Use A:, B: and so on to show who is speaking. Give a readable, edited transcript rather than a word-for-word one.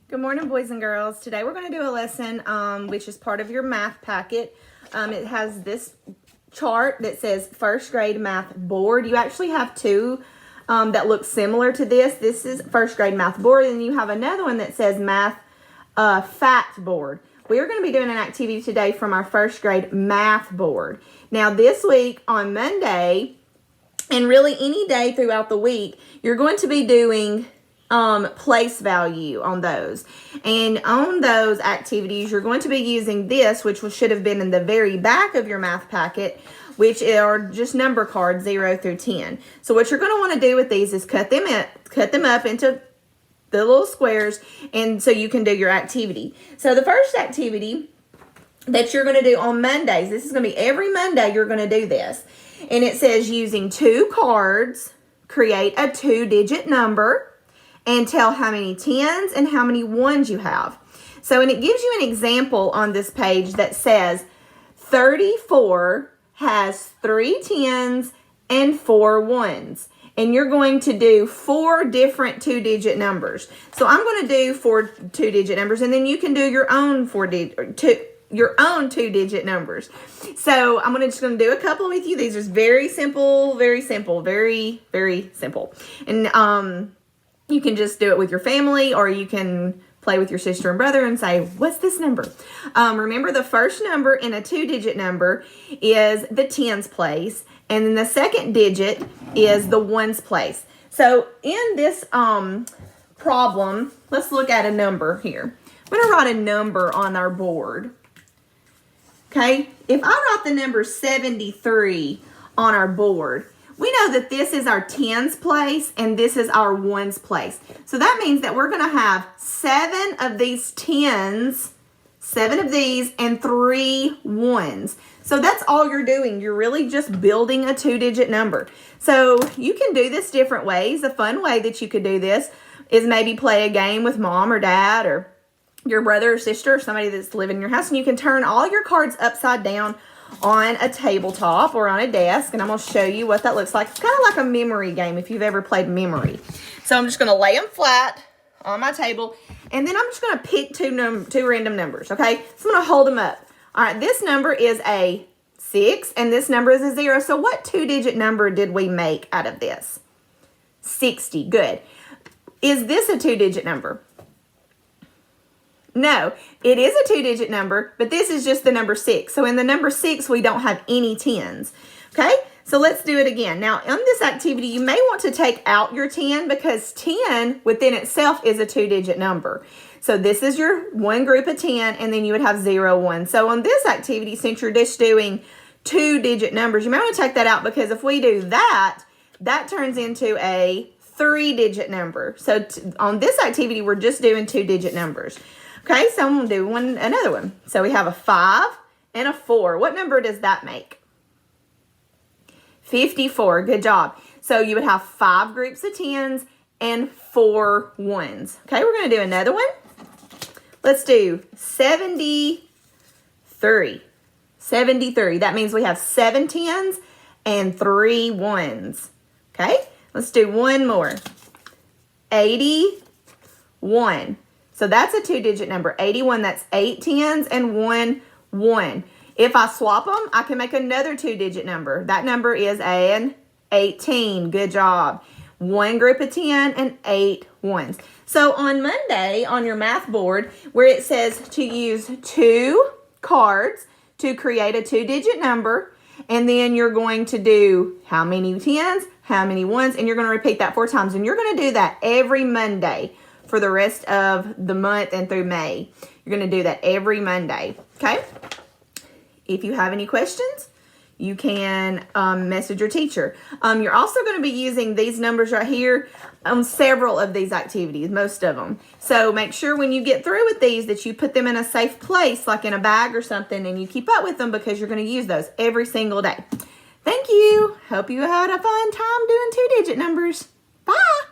A: Good morning, boys and girls. Today we're going to do a lesson which is part of your math packet. It has this chart that says first grade math board. You actually have two that look similar to this. This is first grade math board, and you have another one that says math fact board. We are going to be doing an activity today from our first grade math board. Now this week on Monday, and really any day throughout the week, you're going to be doing place value on those. And on those activities, you're going to be using this, which should have been in the very back of your math packet, which are just number cards 0 through 10. So what you're going to want to do with these is cut them up into the little squares, and so you can do your activity. So the first activity that you're going to do on Mondays, this is going to be every Monday you're going to do this. And it says using 2 cards, create a 2-digit number and tell how many 10s and how many 1s you have. So, and it gives you an example on this page that says 34 has 3 10s and 4 1s. And you're going to do 4 different 2-digit numbers. So I'm going to do 4 2-digit numbers, and then you can do your own 2-digit numbers. So I'm just going to do a couple with you. These are very simple, very simple, very, very simple. And you can just do it with your family, or you can play with your sister and brother and say, what's this number? Remember, the first number in a 2-digit number is the tens place, and then the second digit is the ones place. So in this problem, let's look at a number here. I'm going to write a number on our board. Okay, if I write the number 73 on our board, we know that this is our tens place and this is our ones place. So that means that we're going to have 7 of these tens, 7 of these, and 3 ones. So that's all you're doing. You're really just building a 2-digit number. So you can do this different ways. A fun way that you could do this is maybe play a game with mom or dad or your brother or sister or somebody that's living in your house, and you can turn all your cards upside down on a tabletop or on a desk, and I'm going to show you what that looks like. It's kind of like a memory game if you've ever played memory. So I'm just going to lay them flat on my table, and then I'm just going to pick two random numbers, okay? So I'm going to hold them up. All right, this number is a 6, and this number is a 0. So what 2-digit number did we make out of this? 60. Good. Is this a 2-digit number? No, it is a 2-digit number, but this is just the number 6. So in the number 6, we don't have any 10s. Okay, so let's do it again. Now, on this activity, you may want to take out your 10 because 10 within itself is a 2-digit number. So this is your one group of 10, and then you would have 0, 1. So on this activity, since you're just doing 2-digit numbers, you may want to take that out because if we do that, that turns into a 3-digit number. So on this activity, we're just doing 2-digit numbers. Okay, so I'm going to do another one. So we have a 5 and a 4. What number does that make? 54. Good job. So you would have 5 groups of 10s and 4 1s. Okay, we're going to do another one. Let's do 73. 73. That means we have 7 10s and 3 1s. Okay, let's do one more. 81. So that's a 2-digit number, 81. That's 8 10s and 1 1. If I swap them, I can make another 2-digit number. That number is an 18. Good job. One group of 10 and 8 1s. So on Monday, on your math board, where it says to use 2 cards to create a 2-digit number, and then you're going to do how many 10s, how many 1s, and you're going to repeat that 4 times. And you're going to do that every Monday for the rest of the month and through May. You're going to do that every Monday, okay? If you have any questions, you can message your teacher. You're also going to be using these numbers right here on several of these activities, most of them. So make sure when you get through with these that you put them in a safe place, like in a bag or something, and you keep up with them because you're going to use those every single day. Thank you. Hope you had a fun time doing 2-digit numbers. Bye.